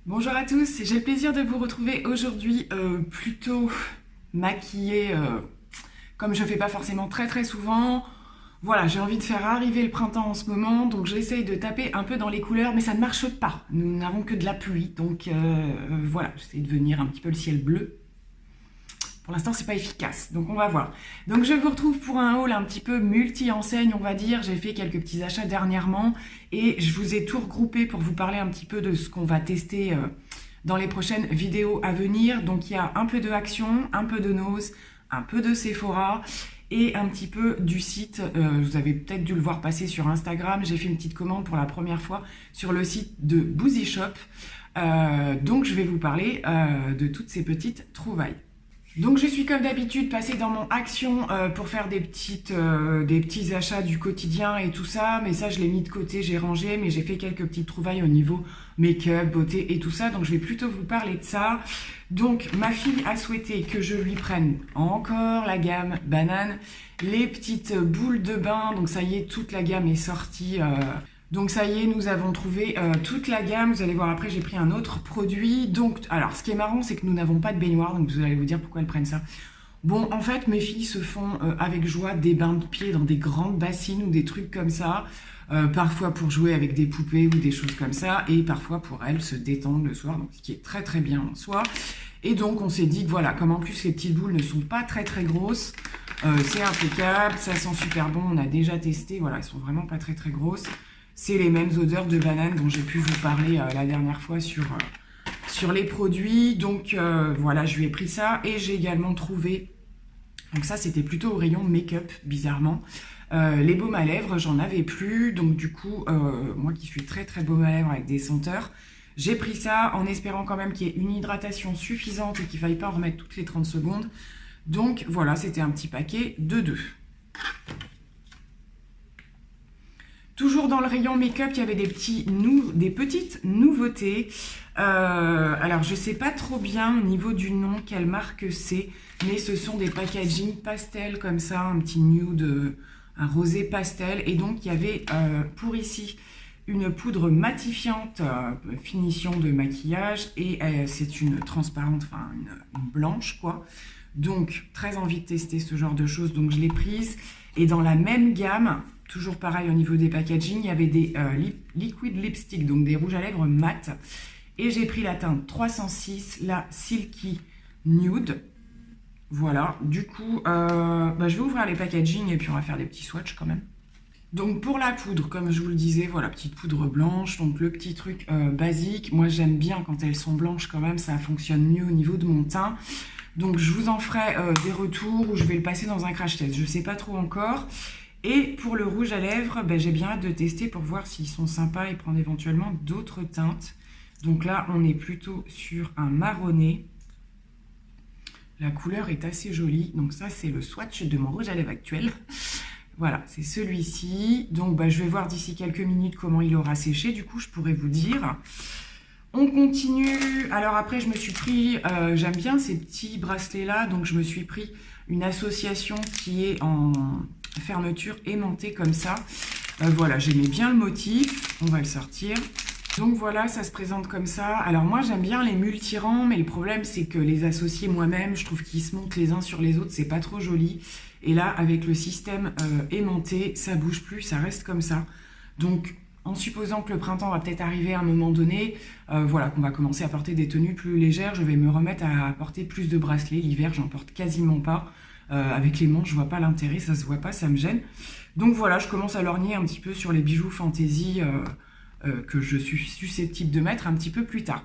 Bonjour à tous, j'ai le plaisir de vous retrouver aujourd'hui plutôt maquillée comme je fais pas forcément très souvent. Voilà, j'ai envie de faire arriver le printemps en ce moment, donc j'essaye de taper un peu dans les couleurs, mais ça ne marche pas. Nous n'avons que de la pluie, donc voilà, j'essaie de venir un petit peu le ciel bleu. Pour l'instant, c'est pas efficace, donc on va voir. Donc je vous retrouve pour un haul un petit peu multi-enseigne, on va dire. J'ai fait quelques petits achats dernièrement et je vous ai tout regroupé pour vous parler un petit peu de ce qu'on va tester dans les prochaines vidéos à venir. Donc il y a un peu de Action, un peu de Nose, un peu de Sephora et un petit peu du site. Vous avez peut-être dû le voir passer sur Instagram. J'ai fait une petite commande pour la première fois sur le site de Boozy Shop. Donc je vais vous parler de toutes ces petites trouvailles. Donc je suis comme d'habitude passée dans mon Action pour faire des petits achats du quotidien et tout ça, mais ça je l'ai mis de côté, j'ai rangé, mais j'ai fait quelques petites trouvailles au niveau make-up, beauté et tout ça, donc je vais plutôt vous parler de ça. Donc ma fille a souhaité que je lui prenne encore la gamme banane, les petites boules de bain, donc ça y est, toute la gamme est sortie. Donc ça y est, nous avons trouvé toute la gamme. Vous allez voir après, j'ai pris un autre produit. Donc, alors, ce qui est marrant, c'est que nous n'avons pas de baignoire. Donc vous allez vous dire pourquoi elles prennent ça. Bon, en fait, mes filles se font avec joie des bains de pieds dans des grandes bassines ou des trucs comme ça. Parfois pour jouer avec des poupées ou des choses comme ça. Et parfois pour elles se détendre le soir. Donc ce qui est très bien en soi. Et donc on s'est dit que voilà, comme en plus les petites boules ne sont pas très grosses, c'est impeccable. Ça sent super bon. On a déjà testé. Voilà, elles sont vraiment pas très grosses. C'est les mêmes odeurs de banane dont j'ai pu vous parler la dernière fois sur les produits. Donc voilà, je lui ai pris ça. Et j'ai également trouvé, donc ça c'était plutôt au rayon make-up, bizarrement. Les baumes à lèvres, j'en avais plus. Donc du coup, moi qui suis très baume à lèvres avec des senteurs, j'ai pris ça en espérant quand même qu'il y ait une hydratation suffisante et qu'il ne faille pas en remettre toutes les 30 secondes. Donc voilà, c'était un petit paquet de 2. Toujours dans le rayon make-up, il y avait des petites nouveautés. Alors, je ne sais pas trop bien au niveau du nom quelle marque c'est, mais ce sont des packaging pastel comme ça, un petit nude, un rosé pastel. Et donc, il y avait pour ici une poudre matifiante, finition de maquillage, et c'est une transparente, enfin une blanche quoi. Donc, très envie de tester ce genre de choses, donc je l'ai prise. Et dans la même gamme, toujours pareil au niveau des packaging, il y avait des liquid lipstick, donc des rouges à lèvres mat. Et j'ai pris la teinte 306, la Silky Nude. Voilà, du coup, je vais ouvrir les packaging et puis on va faire des petits swatchs quand même. Donc pour la poudre, comme je vous le disais, voilà, petite poudre blanche, donc le petit truc basique. Moi j'aime bien quand elles sont blanches quand même, ça fonctionne mieux au niveau de mon teint. Donc je vous en ferai des retours ou je vais le passer dans un crash test, je ne sais pas trop encore. Et pour le rouge à lèvres, j'ai bien hâte de tester pour voir s'ils sont sympas et prendre éventuellement d'autres teintes. Donc là, on est plutôt sur un marronné. La couleur est assez jolie. Donc ça, c'est le swatch de mon rouge à lèvres actuel. Voilà, c'est celui-ci. Donc je vais voir d'ici quelques minutes comment il aura séché. Du coup, je pourrais vous dire. On continue. Alors après, je me suis pris, j'aime bien ces petits bracelets-là. Donc je me suis pris une association qui est en fermeture aimantée comme ça. Voilà, j'aimais bien le motif. On va le sortir. Donc voilà, ça se présente comme ça. Alors moi, j'aime bien les multi-rangs, mais le problème, c'est que les associer moi-même, je trouve qu'ils se montent les uns sur les autres, c'est pas trop joli. Et là, avec le système aimanté, ça bouge plus, ça reste comme ça. Donc, en supposant que le printemps va peut-être arriver à un moment donné, voilà, qu'on va commencer à porter des tenues plus légères, je vais me remettre à porter plus de bracelets. L'hiver, j'en porte quasiment pas. Avec les manches, je vois pas l'intérêt, ça se voit pas, ça me gêne. Donc voilà, je commence à lorgner un petit peu sur les bijoux fantaisie que je suis susceptible de mettre un petit peu plus tard.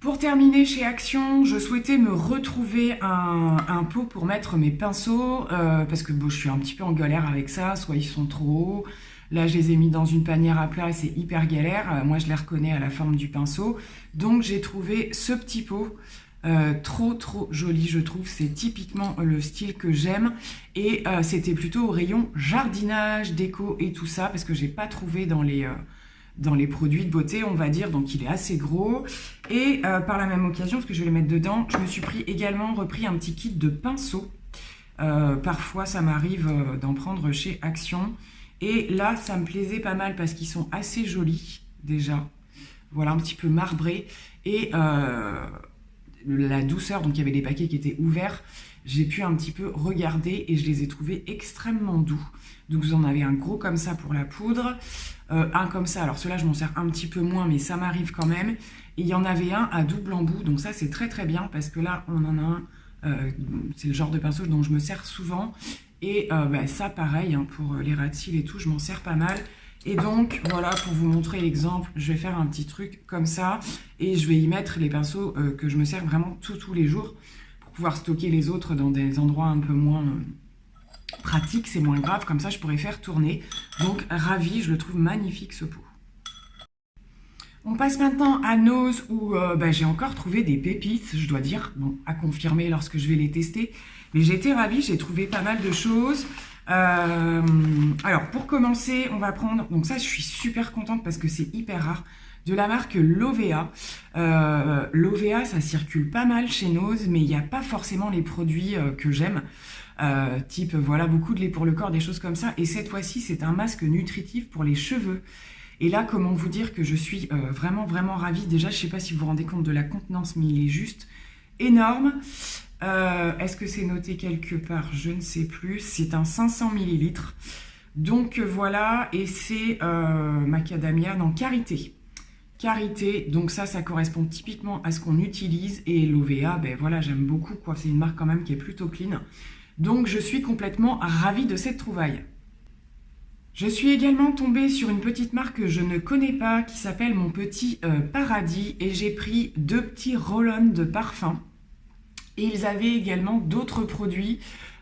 Pour terminer chez Action, je souhaitais me retrouver un pot pour mettre mes pinceaux, parce que je suis un petit peu en galère avec ça, soit ils sont trop hauts, là je les ai mis dans une panière à plat et c'est hyper galère, moi je les reconnais à la forme du pinceau, donc j'ai trouvé ce petit pot, trop joli je trouve, c'est typiquement le style que j'aime, et c'était plutôt au rayon jardinage, déco et tout ça, parce que j'ai pas trouvé dans les produits de beauté, on va dire, donc il est assez gros. Et par la même occasion, parce que je vais les mettre dedans, je me suis repris un petit kit de pinceaux. Parfois, ça m'arrive d'en prendre chez Action. Et là, ça me plaisait pas mal parce qu'ils sont assez jolis, déjà. Voilà, un petit peu marbrés. Et la douceur, donc il y avait des paquets qui étaient ouverts. J'ai pu un petit peu regarder et je les ai trouvés extrêmement doux. Donc vous en avez un gros comme ça pour la poudre, un comme ça. Alors ceux-là, je m'en sers un petit peu moins, mais ça m'arrive quand même. Et il y en avait un à double embout. Donc ça, c'est très très bien parce que là, on en a un. C'est le genre de pinceau dont je me sers souvent. Et ça, pareil, hein, pour les ras de cils et tout, je m'en sers pas mal. Et donc, voilà, pour vous montrer l'exemple, je vais faire un petit truc comme ça. Et je vais y mettre les pinceaux que je me sers vraiment tous les jours. Pour pouvoir stocker les autres dans des endroits un peu moins pratiques. C'est moins grave, comme ça, je pourrais faire tourner. Donc, ravi, je le trouve magnifique, ce pot. On passe maintenant à Nose où j'ai encore trouvé des pépites, je dois dire, bon, à confirmer lorsque je vais les tester. Mais j'ai été ravie, j'ai trouvé pas mal de choses. Alors, pour commencer, on va prendre, donc ça, je suis super contente parce que c'est hyper rare, de la marque Lovea. Lovea, ça circule pas mal chez Nose, mais il n'y a pas forcément les produits que j'aime. Type, voilà, beaucoup de lait pour le corps, des choses comme ça. Et cette fois-ci, c'est un masque nutritif pour les cheveux. Et là, comment vous dire que je suis vraiment ravie. Déjà, je ne sais pas si vous vous rendez compte de la contenance, mais il est juste énorme. Est-ce que c'est noté quelque part? Je ne sais plus. C'est un 500 ml. Donc voilà, et c'est macadamia, non, karité. Karité, donc ça correspond typiquement à ce qu'on utilise. Et Lovea, ben voilà, j'aime beaucoup, quoi. C'est une marque quand même qui est plutôt clean. Donc je suis complètement ravie de cette trouvaille. Je suis également tombée sur une petite marque que je ne connais pas qui s'appelle Mon Petit Paradis et j'ai pris 2 petits roll-on de parfum. Et ils avaient également d'autres produits.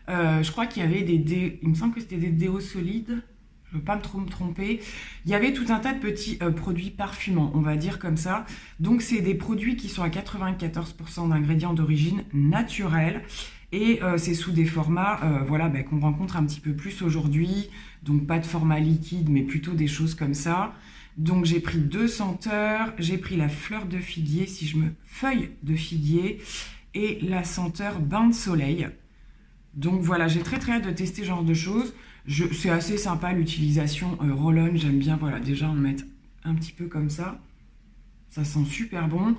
Je crois qu'il y avait il me semble que c'était des déos solides. Je ne veux pas me tromper. Il y avait tout un tas de petits produits parfumants, on va dire comme ça. Donc c'est des produits qui sont à 94% d'ingrédients d'origine naturelle. Et c'est sous des formats qu'on rencontre un petit peu plus aujourd'hui. Donc pas de format liquide, mais plutôt des choses comme ça. Donc j'ai pris 2 senteurs. J'ai pris la fleur de figuier, feuille de figuier. Et la senteur bain de soleil. Donc voilà, j'ai très hâte de tester ce genre de choses. C'est assez sympa l'utilisation roll-on. J'aime bien, voilà, déjà en mettre un petit peu comme ça. Ça sent super bon.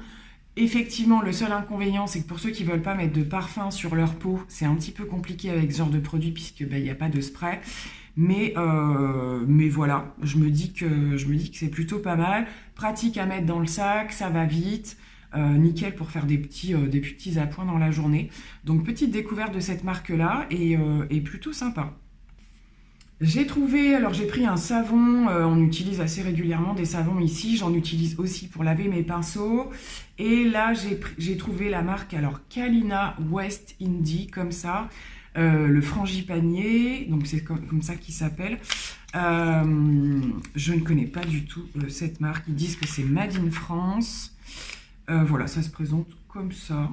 Effectivement, le seul inconvénient, c'est que pour ceux qui ne veulent pas mettre de parfum sur leur peau, c'est un petit peu compliqué avec ce genre de produit puisque il n'y a pas de spray. Mais voilà, je me dis que c'est plutôt pas mal. Pratique à mettre dans le sac, ça va vite. Nickel pour faire des petits appoints dans la journée. Donc petite découverte de cette marque-là et plutôt sympa. J'ai pris un savon, on utilise assez régulièrement des savons ici, j'en utilise aussi pour laver mes pinceaux. Et là, j'ai trouvé la marque, Kalina West Indie, comme ça, le frangipanier, donc c'est comme ça qu'il s'appelle. Je ne connais pas du tout cette marque, ils disent que c'est Made in France. Voilà, ça se présente comme ça.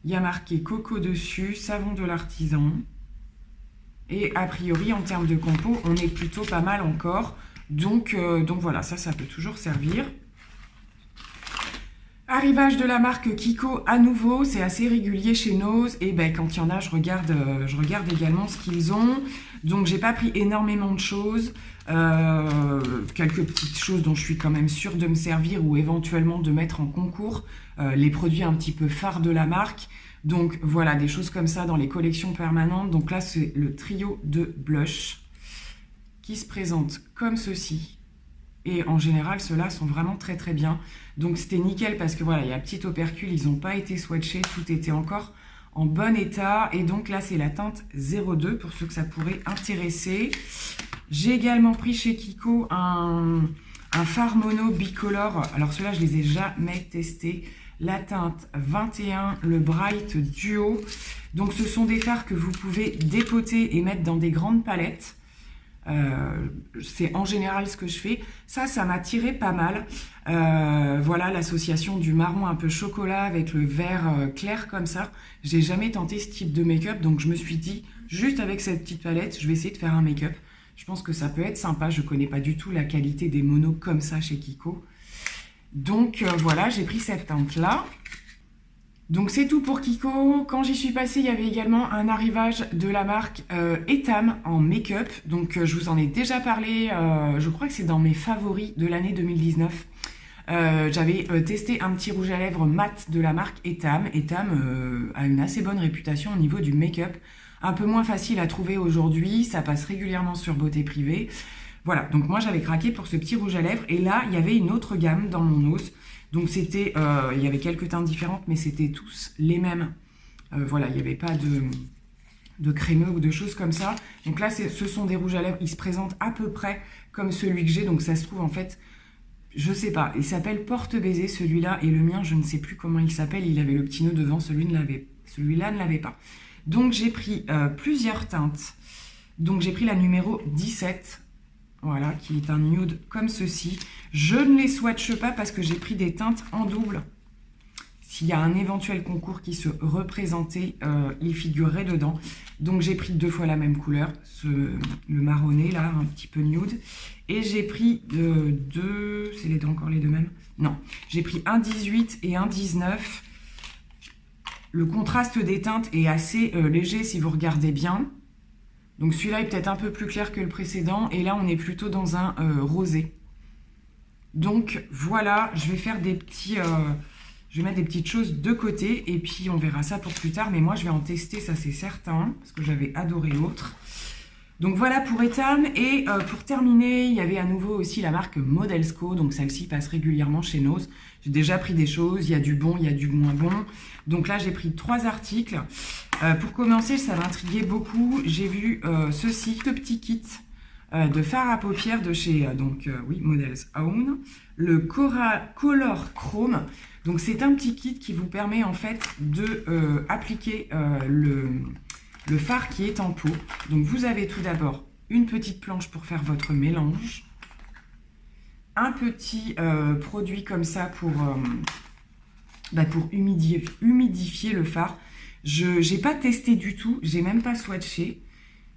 Il y a marqué coco dessus, savon de l'artisan. Et a priori, en termes de compo, on est plutôt pas mal encore. Donc voilà, ça peut toujours servir. Arrivage de la marque Kiko à nouveau, c'est assez régulier chez Nose. Et quand il y en a, je regarde également ce qu'ils ont. Donc j'ai pas pris énormément de choses. Quelques petites choses dont je suis quand même sûre de me servir ou éventuellement de mettre en concours. Les produits un petit peu phares de la marque. Donc voilà, des choses comme ça dans les collections permanentes. Donc là, c'est le trio de blush qui se présente comme ceci. Et en général, ceux-là sont vraiment très bien. Donc c'était nickel parce que voilà, il y a un petit opercule, ils n'ont pas été swatchés, tout était encore en bon état. Et donc là, c'est la teinte 02 pour ceux que ça pourrait intéresser. J'ai également pris chez Kiko un fard mono bicolore. Alors ceux-là, je les ai jamais testés. La teinte 21, le Bright Duo. Donc ce sont des fards que vous pouvez dépoter et mettre dans des grandes palettes. C'est en général ce que je fais. Ça m'a tiré pas mal. Voilà l'association du marron un peu chocolat avec le vert clair comme ça. J'ai jamais tenté ce type de make-up, donc je me suis dit, juste avec cette petite palette, je vais essayer de faire un make-up. Je pense que ça peut être sympa. Je connais pas du tout la qualité des monos comme ça chez Kiko. Donc voilà, j'ai pris cette teinte-là. Donc c'est tout pour Kiko. Quand j'y suis passée, il y avait également un arrivage de la marque Etam en make-up. Donc je vous en ai déjà parlé, je crois que c'est dans mes favoris de l'année 2019. J'avais testé un petit rouge à lèvres mat de la marque Etam. Etam a une assez bonne réputation au niveau du make-up. Un peu moins facile à trouver aujourd'hui, ça passe régulièrement sur Beauté Privée. Voilà, donc moi j'avais craqué pour ce petit rouge à lèvres. Et là, il y avait une autre gamme dans mon os. Donc c'était, il y avait quelques teintes différentes, mais c'était tous les mêmes. Voilà, il n'y avait pas de crémeux ou de choses comme ça. Donc là, ce sont des rouges à lèvres. Ils se présentent à peu près comme celui que j'ai. Donc ça se trouve en fait, je sais pas. Il s'appelle Porte-Baiser celui-là. Et le mien, je ne sais plus comment il s'appelle. Il avait le petit nœud devant, celui-là ne l'avait pas. Donc j'ai pris plusieurs teintes. Donc j'ai pris la numéro 17. Voilà, qui est un nude comme ceci. Je ne les swatche pas parce que j'ai pris des teintes en double. S'il y a un éventuel concours qui se représentait, il figurerait dedans. Donc j'ai pris 2 fois la même couleur, le marronné là, un petit peu nude. Et j'ai pris deux, c'est encore les deux mêmes? Non, j'ai pris un 18 et un 19. Le contraste des teintes est assez léger si vous regardez bien. Donc celui-là est peut-être un peu plus clair que le précédent. Et là, on est plutôt dans un rosé. Donc voilà, je vais faire des petits... je vais mettre des petites choses de côté. Et puis on verra ça pour plus tard. Mais moi, je vais en tester, ça c'est certain. Parce que j'avais adoré l'autre. Donc voilà pour Etam. Et pour terminer, il y avait à nouveau aussi la marque Modelsco. Donc celle-ci passe régulièrement chez Nose. J'ai déjà pris des choses. Il y a du bon, il y a du moins bon. Donc là, j'ai pris 3 articles. Pour commencer, ça m'intriguait beaucoup. J'ai vu ceci, ce petit kit de fard à paupières de chez oui, Models Own, le Color Chrome. Donc c'est un petit kit qui vous permet en fait de appliquer le fard qui est en pot. Donc vous avez tout d'abord une petite planche pour faire votre mélange, un petit produit comme ça pour humidifier le fard. Je n'ai pas testé du tout, j'ai même pas swatché.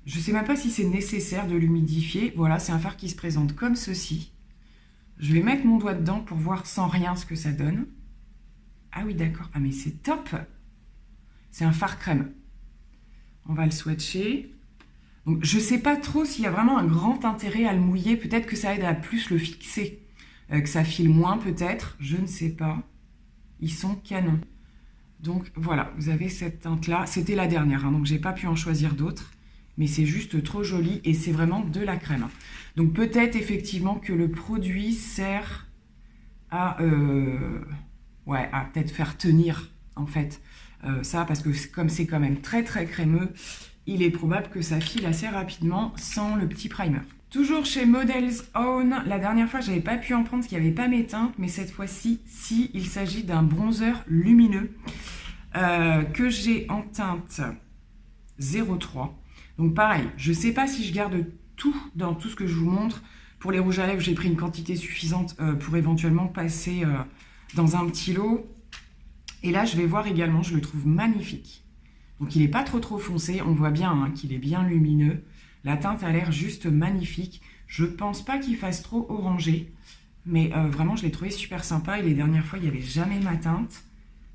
Je ne sais même pas si c'est nécessaire de l'humidifier. Voilà, c'est un fard qui se présente comme ceci. Je vais mettre mon doigt dedans pour voir sans rien ce que ça donne. Ah oui, d'accord. Ah mais c'est top! C'est un fard crème. On va le swatcher. Donc, je ne sais pas trop s'il y a vraiment un grand intérêt à le mouiller. Peut-être que ça aide à plus le fixer. Que ça file moins peut-être. Je ne sais pas. Ils sont canons. Donc voilà, vous avez cette teinte-là. C'était la dernière, hein, donc j'ai pas pu en choisir d'autres. Mais c'est juste trop joli et c'est vraiment de la crème. Donc peut-être effectivement que le produit sert à, à peut-être faire tenir en fait ça. Parce que comme c'est quand même très très crémeux, il est probable que ça file assez rapidement sans le petit primer. Toujours chez Models Own, la dernière fois, je n'avais pas pu en prendre parce qu'il n'y avait pas mes teintes, mais cette fois-ci, il s'agit d'un bronzer lumineux que j'ai en teinte 03. Donc pareil, je ne sais pas si je garde tout dans tout ce que je vous montre. Pour les rouges à lèvres, j'ai pris une quantité suffisante pour éventuellement passer dans un petit lot. Et là, je vais voir également, je le trouve magnifique. Donc il n'est pas trop foncé, on voit bien qu'il est bien lumineux. La teinte a l'air juste magnifique. Je pense pas qu'il fasse trop orangé. Mais vraiment, je l'ai trouvé super sympa. Et les dernières fois, il n'y avait jamais ma teinte.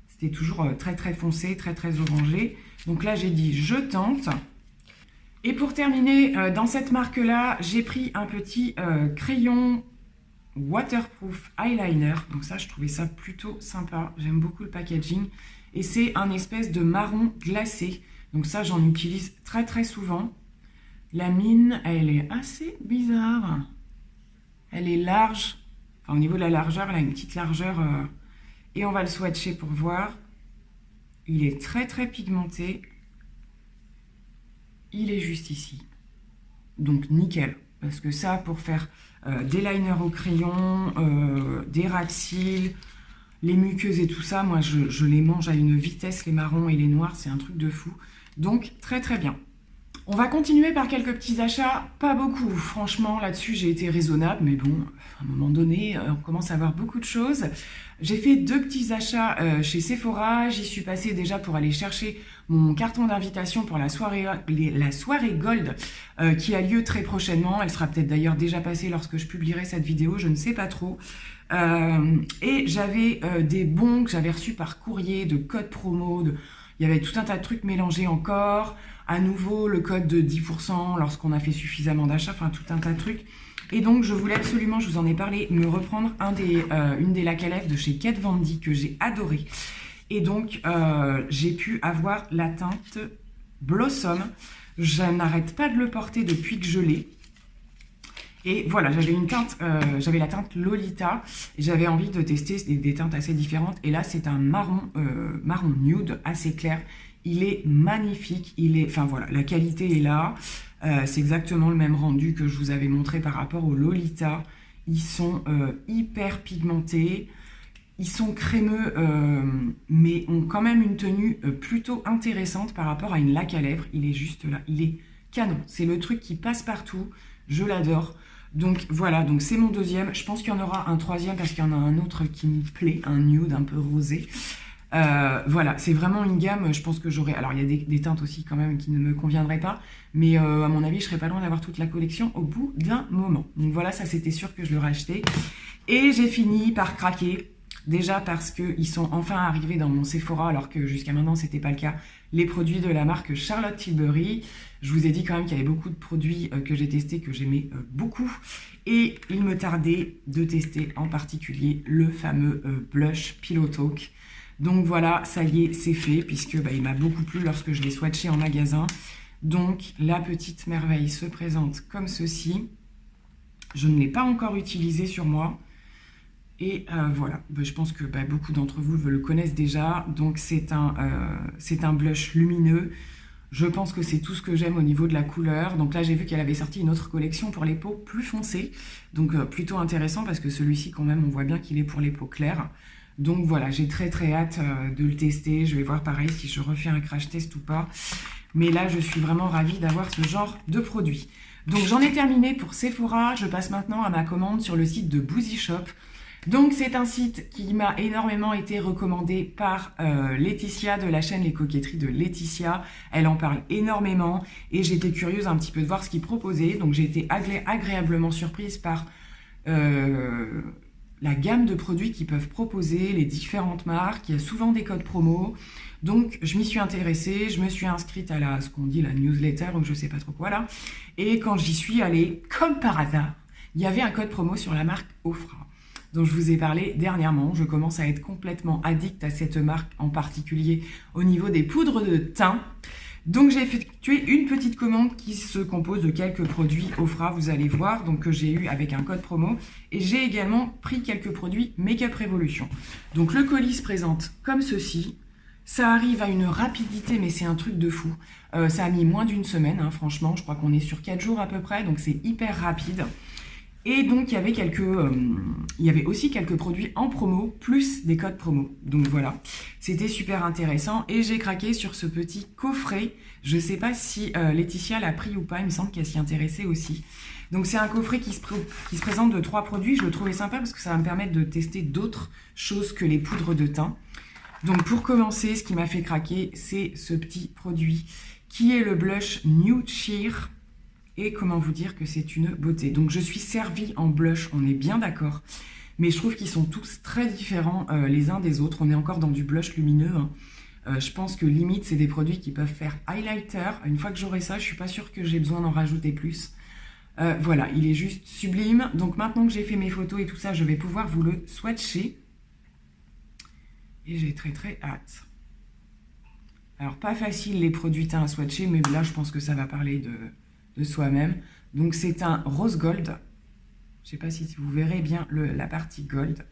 C'était toujours très foncé, très orangé. Donc là, j'ai dit, je tente. Et pour terminer, dans cette marque-là, j'ai pris un petit crayon waterproof eyeliner. Donc ça, je trouvais ça plutôt sympa. J'aime beaucoup le packaging. Et c'est un espèce de marron glacé. Donc ça, j'en utilise très souvent. La mine, elle est assez bizarre. Elle est large. Enfin, au niveau de la largeur, elle a une petite largeur. Et on va le swatcher pour voir. Il est très pigmenté. Il est juste ici. Donc, nickel. Parce que ça, pour faire des liners au crayon, des ras de cils, les muqueuses et tout ça, moi, je les mange à une vitesse, les marrons et les noirs. C'est un truc de fou. Donc, très bien. On va continuer par quelques petits achats, pas beaucoup. Franchement, là-dessus, j'ai été raisonnable, mais bon, à un moment donné, on commence à avoir beaucoup de choses. J'ai fait 2 petits achats chez Sephora. J'y suis passée déjà pour aller chercher mon carton d'invitation pour la soirée Gold qui a lieu très prochainement. Elle sera peut-être d'ailleurs déjà passée lorsque je publierai cette vidéo, je ne sais pas trop. Et j'avais des bons que j'avais reçus par courrier, de codes promo, il y avait tout un tas de trucs mélangés encore. À nouveau, le code de 10% lorsqu'on a fait suffisamment d'achats, enfin tout un tas de trucs. Et donc, je voulais absolument, je vous en ai parlé, me reprendre une des lacs à lèvres de chez Kat Von D que j'ai adoré. Et donc, j'ai pu avoir la teinte Blossom. Je n'arrête pas de le porter depuis que je l'ai. Et voilà, j'avais la teinte Lolita. Et j'avais envie de tester des teintes assez différentes. Et là, c'est un marron nude assez clair. Il est magnifique, enfin voilà, la qualité est là, c'est exactement le même rendu que je vous avais montré par rapport au Lolita. Ils sont hyper pigmentés, ils sont crémeux, mais ont quand même une tenue plutôt intéressante par rapport à une laque à lèvres. Il est juste là, il est canon, c'est le truc qui passe partout, je l'adore. Donc voilà, donc c'est mon deuxième, je pense qu'il y en aura un troisième parce qu'il y en a un autre qui me plaît, un nude un peu rosé. Voilà, c'est vraiment une gamme, je pense que j'aurai... Alors, il y a des teintes aussi quand même qui ne me conviendraient pas, mais à mon avis, je serais pas loin d'avoir toute la collection au bout d'un moment. Donc voilà, ça c'était sûr que je l'aurais acheté. Et j'ai fini par craquer, déjà parce qu'ils sont enfin arrivés dans mon Sephora, alors que jusqu'à maintenant, c'était pas le cas. Les produits de la marque Charlotte Tilbury. Je vous ai dit quand même qu'il y avait beaucoup de produits que j'ai testés, que j'aimais beaucoup. Et il me tardait de tester en particulier le fameux blush Pillow Talk. Donc voilà, ça y est, c'est fait, puisque il m'a beaucoup plu lorsque je l'ai swatché en magasin. Donc la petite merveille se présente comme ceci. Je ne l'ai pas encore utilisé sur moi. Et voilà, je pense que beaucoup d'entre vous le connaissent déjà. Donc c'est un blush lumineux. Je pense que c'est tout ce que j'aime au niveau de la couleur. Donc là, j'ai vu qu'elle avait sorti une autre collection pour les peaux plus foncées. Donc plutôt intéressant parce que celui-ci, quand même, on voit bien qu'il est pour les peaux claires. Donc voilà, j'ai très hâte de le tester. Je vais voir pareil si je refais un crash test ou pas. Mais là, je suis vraiment ravie d'avoir ce genre de produit. Donc j'en ai terminé pour Sephora. Je passe maintenant à ma commande sur le site de Boozy Shop. Donc c'est un site qui m'a énormément été recommandé par Laetitia de la chaîne Les Coquetteries de Laetitia. Elle en parle énormément et j'étais curieuse un petit peu de voir ce qu'il proposait. Donc j'ai été agréablement surprise par la gamme de produits qu'ils peuvent proposer, les différentes marques. Il y a souvent des codes promo. Donc je m'y suis intéressée, je me suis inscrite à ce qu'on dit la newsletter, donc je sais pas trop quoi là. Et quand j'y suis allée, comme par hasard, il y avait un code promo sur la marque Ofra, dont je vous ai parlé dernièrement. Je commence à être complètement addict à cette marque, en particulier au niveau des poudres de teint. Donc j'ai effectué une petite commande qui se compose de quelques produits Ofra, vous allez voir, donc que j'ai eu avec un code promo. Et j'ai également pris quelques produits Make-up Revolution. Donc le colis se présente comme ceci. Ça arrive à une rapidité, mais c'est un truc de fou. Ça a mis moins d'une semaine, hein, franchement. Je crois qu'on est sur 4 jours à peu près, donc c'est hyper rapide. Et donc, il y avait aussi quelques produits en promo, plus des codes promo. Donc voilà, c'était super intéressant. Et j'ai craqué sur ce petit coffret. Je ne sais pas si Laetitia l'a pris ou pas, il me semble qu'elle s'y intéressait aussi. Donc c'est un coffret qui se présente de 3 produits. Je le trouvais sympa parce que ça va me permettre de tester d'autres choses que les poudres de teint. Donc pour commencer, ce qui m'a fait craquer, c'est ce petit produit qui est le blush Nude Sheer. Et comment vous dire que c'est une beauté. Donc je suis servie en blush, on est bien d'accord. Mais je trouve qu'ils sont tous très différents les uns des autres. On est encore dans du blush lumineux. Hein. Je pense que limite, c'est des produits qui peuvent faire highlighter. Une fois que j'aurai ça, je suis pas sûre que j'ai besoin d'en rajouter plus. Voilà, il est juste sublime. Donc maintenant que j'ai fait mes photos et tout ça, je vais pouvoir vous le swatcher. Et j'ai très hâte. Alors pas facile les produits teints à swatcher, mais là je pense que ça va parler de soi-même. Donc c'est un rose gold. Je sais pas si vous verrez bien la partie gold.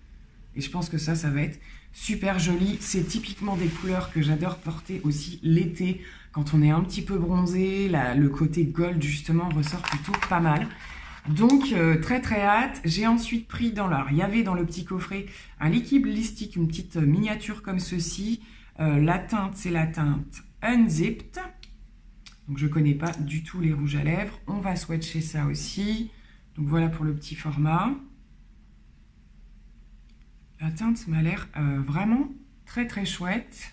Et je pense que ça va être super joli. C'est typiquement des couleurs que j'adore porter aussi l'été. Quand on est un petit peu bronzé, le côté gold justement ressort plutôt pas mal. Donc très hâte. J'ai ensuite pris il y avait dans le petit coffret un liquide lipstick, une petite miniature comme ceci. La teinte, c'est la teinte Unzipped. Donc, je ne connais pas du tout les rouges à lèvres. On va swatcher ça aussi. Donc, voilà pour le petit format. La teinte m'a l'air vraiment très, très chouette.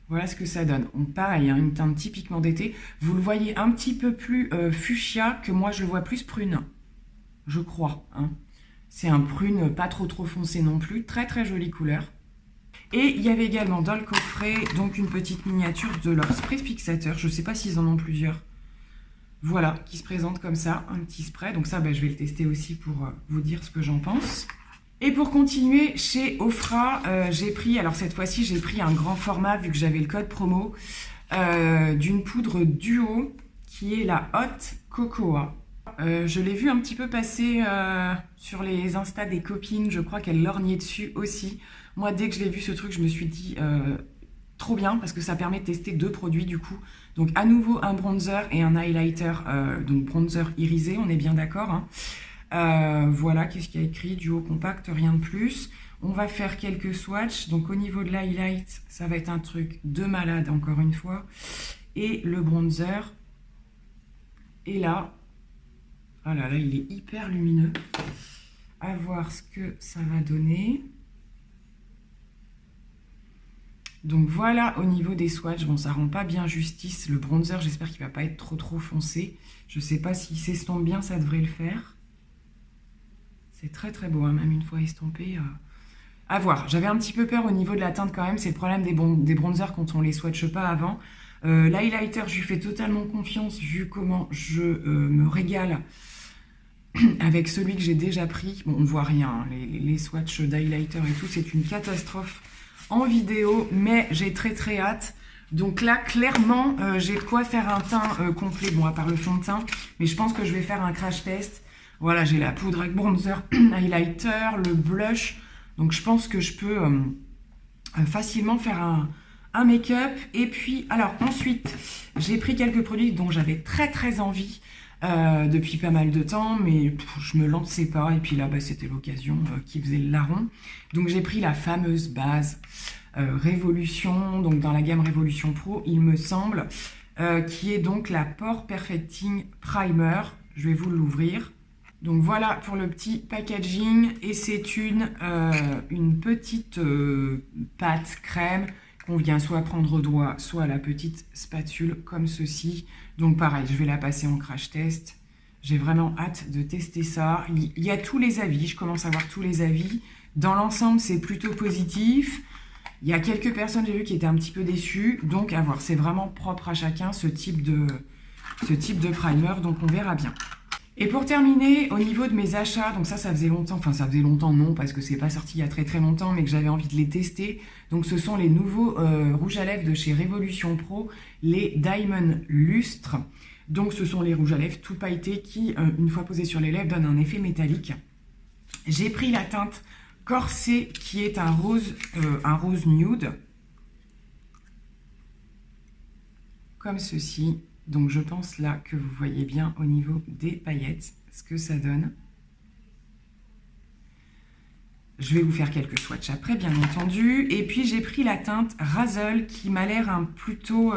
Voilà ce que ça donne. Donc, pareil, hein, une teinte typiquement d'été. Vous le voyez un petit peu plus fuchsia que moi, je le vois plus prune. Je crois. Hein. C'est un prune pas trop foncé non plus. Très, très jolie couleur. Et il y avait également dans le coffret donc une petite miniature de leur spray fixateur. Je ne sais pas s'ils en ont plusieurs. Voilà, qui se présente comme ça, un petit spray. Donc ça, je vais le tester aussi pour vous dire ce que j'en pense. Et pour continuer, chez Ofra, j'ai pris, alors cette fois-ci, j'ai pris un grand format vu que j'avais le code promo d'une poudre duo qui est la Hot Cocoa. Je l'ai vu un petit peu passer sur les Insta des copines. Je crois qu'elle lorgnait dessus aussi. Moi, dès que je l'ai vu ce truc, je me suis dit trop bien parce que ça permet de tester 2 produits du coup. Donc à nouveau un bronzer et un highlighter, donc bronzer irisé, on est bien d'accord. Hein. Voilà, qu'est-ce qu'il y a écrit? Duo compact, rien de plus. On va faire quelques swatchs. Donc au niveau de l'highlight, ça va être un truc de malade encore une fois. Et le bronzer. Et là, oh là là, il est hyper lumineux. À voir ce que ça va donner. Donc voilà au niveau des swatchs, bon ça rend pas bien justice, le bronzer j'espère qu'il va pas être trop foncé, je sais pas s'il s'estompe bien, ça devrait le faire. C'est très très beau, hein, même une fois estompé, à voir. J'avais un petit peu peur au niveau de la teinte quand même, c'est le problème des bronzers quand on les swatche pas avant. L'highlighter je lui fais totalement confiance vu comment je me régale avec celui que j'ai déjà pris. Bon on voit rien, hein, les swatchs d'highlighter et tout c'est une catastrophe en vidéo, mais j'ai très hâte. Donc là, clairement, j'ai de quoi faire un teint complet, bon, à part le fond de teint, mais je pense que je vais faire un crash test. Voilà, j'ai la poudre avec bronzer, highlighter, le blush, donc je pense que je peux facilement faire un make-up. Et puis, alors ensuite, j'ai pris quelques produits dont j'avais très envie depuis pas mal de temps, mais je me lançais pas. Et puis là, c'était l'occasion qui faisait le larron. Donc j'ai pris la fameuse base Révolution, donc dans la gamme Révolution Pro, il me semble, qui est donc la Pore Perfecting Primer. Je vais vous l'ouvrir. Donc voilà pour le petit packaging. Et c'est une petite pâte crème qu'on vient soit prendre au doigt, soit à la petite spatule comme ceci. Donc pareil, je vais la passer en crash test. J'ai vraiment hâte de tester ça. Il y a tous les avis, je commence à voir tous les avis. Dans l'ensemble, c'est plutôt positif. Il y a quelques personnes, j'ai vu, qui étaient un petit peu déçues. Donc à voir, c'est vraiment propre à chacun ce type de primer. Donc on verra bien. Et pour terminer, au niveau de mes achats, donc ça faisait longtemps, enfin ça faisait longtemps non, parce que c'est pas sorti il y a très longtemps, mais que j'avais envie de les tester. Donc ce sont les nouveaux rouges à lèvres de chez Révolution Pro, les Diamond Lustre. Donc ce sont les rouges à lèvres tout pailletés qui, une fois posés sur les lèvres, donnent un effet métallique. J'ai pris la teinte Corset qui est un rose nude, comme ceci. Donc je pense là que vous voyez bien au niveau des paillettes ce que ça donne. Je vais vous faire quelques swatchs après bien entendu. Et puis j'ai pris la teinte Razzle qui m'a l'air plutôt,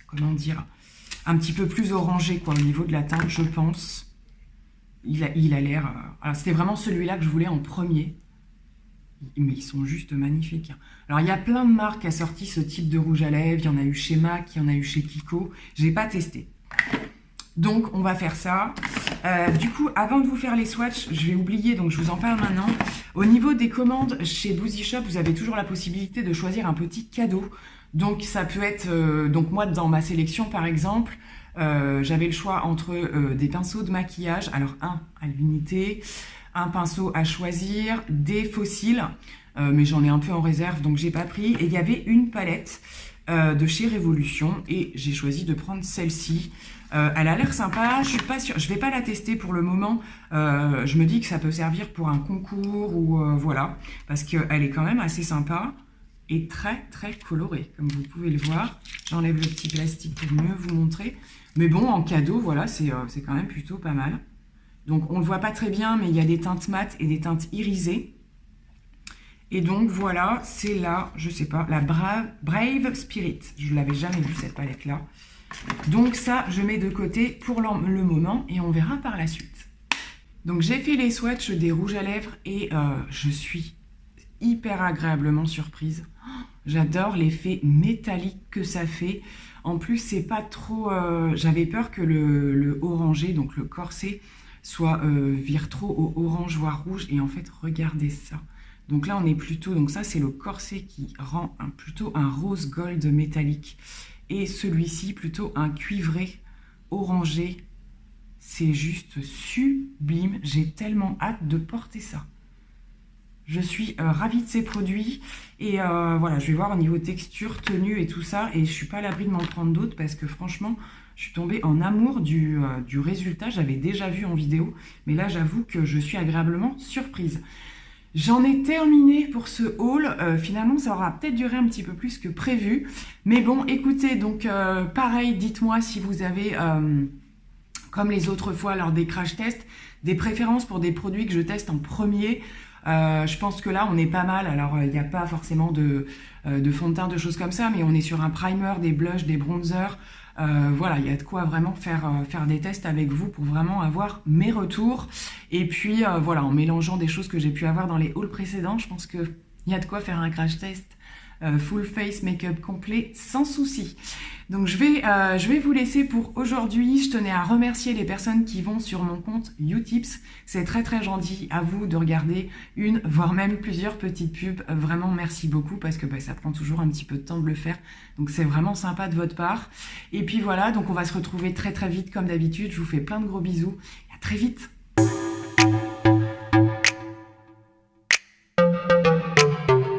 comment dire, un petit peu plus orangé quoi au niveau de la teinte je pense. Il a l'air... alors c'était vraiment celui-là que je voulais en premier. Mais ils sont juste magnifiques. Alors, il y a plein de marques qui ont sorti ce type de rouge à lèvres. Il y en a eu chez MAC, il y en a eu chez Kiko. Je n'ai pas testé. Donc, on va faire ça. Du coup, avant de vous faire les swatchs, je vais oublier, donc je vous en parle maintenant. Au niveau des commandes, chez Boozy Shop, vous avez toujours la possibilité de choisir un petit cadeau. Donc, ça peut être... donc, moi, dans ma sélection, par exemple, j'avais le choix entre des pinceaux de maquillage. Alors, un à l'unité... un pinceau à choisir, des fossiles, mais j'en ai un peu en réserve, donc j'ai pas pris. Et il y avait une palette de chez Révolution, et j'ai choisi de prendre celle-ci. Elle a l'air sympa, je suis pas sûre, je vais pas la tester pour le moment. Je me dis que ça peut servir pour un concours, ou voilà, parce qu'elle est quand même assez sympa, et très colorée, comme vous pouvez le voir. J'enlève le petit plastique pour mieux vous montrer. Mais bon, en cadeau, voilà, c'est quand même plutôt pas mal. Donc, on ne le voit pas très bien, mais il y a des teintes mates et des teintes irisées. Et donc voilà, c'est là, je sais pas, la Brave Spirit. Je l'avais jamais vue cette palette là. Donc ça, je mets de côté pour le moment et on verra par la suite. Donc j'ai fait les swatchs des rouges à lèvres et je suis hyper agréablement surprise. J'adore l'effet métallique que ça fait. En plus, c'est pas trop... J'avais peur que le orangé, donc le corset, soit vire trop au orange voire rouge. Et en fait, regardez ça. Donc là, on est plutôt... Donc ça, c'est le corset qui rend plutôt un rose gold métallique. Et celui-ci, plutôt un cuivré orangé. C'est juste sublime. J'ai tellement hâte de porter ça. Je suis ravie de ces produits. Et voilà, je vais voir au niveau texture, tenue et tout ça. Et je suis pas à l'abri de m'en prendre d'autres parce que franchement, je suis tombée en amour du résultat. J'avais déjà vu en vidéo. Mais là, j'avoue que je suis agréablement surprise. J'en ai terminé pour ce haul. Finalement, ça aura peut-être duré un petit peu plus que prévu. Mais bon, écoutez, donc pareil, dites-moi si vous avez, comme les autres fois lors des crash tests, des préférences pour des produits que je teste en premier. Je pense que là, on est pas mal. Alors, il n'y a pas forcément de fond de teint, de choses comme ça, mais on est sur un primer, des blushs, des bronzers. Voilà, il y a de quoi vraiment faire des tests avec vous pour vraiment avoir mes retours. Et puis, voilà, en mélangeant des choses que j'ai pu avoir dans les hauls précédents, je pense qu'il y a de quoi faire un crash test full face make-up complet sans souci. Donc je vais vous laisser pour aujourd'hui. Je tenais à remercier les personnes qui vont sur mon compte Utips. C'est très très gentil à vous de regarder une, voire même plusieurs petites pubs. Vraiment merci beaucoup parce que ça prend toujours un petit peu de temps de le faire. Donc c'est vraiment sympa de votre part. Et puis voilà, donc on va se retrouver très très vite comme d'habitude. Je vous fais plein de gros bisous. À très vite.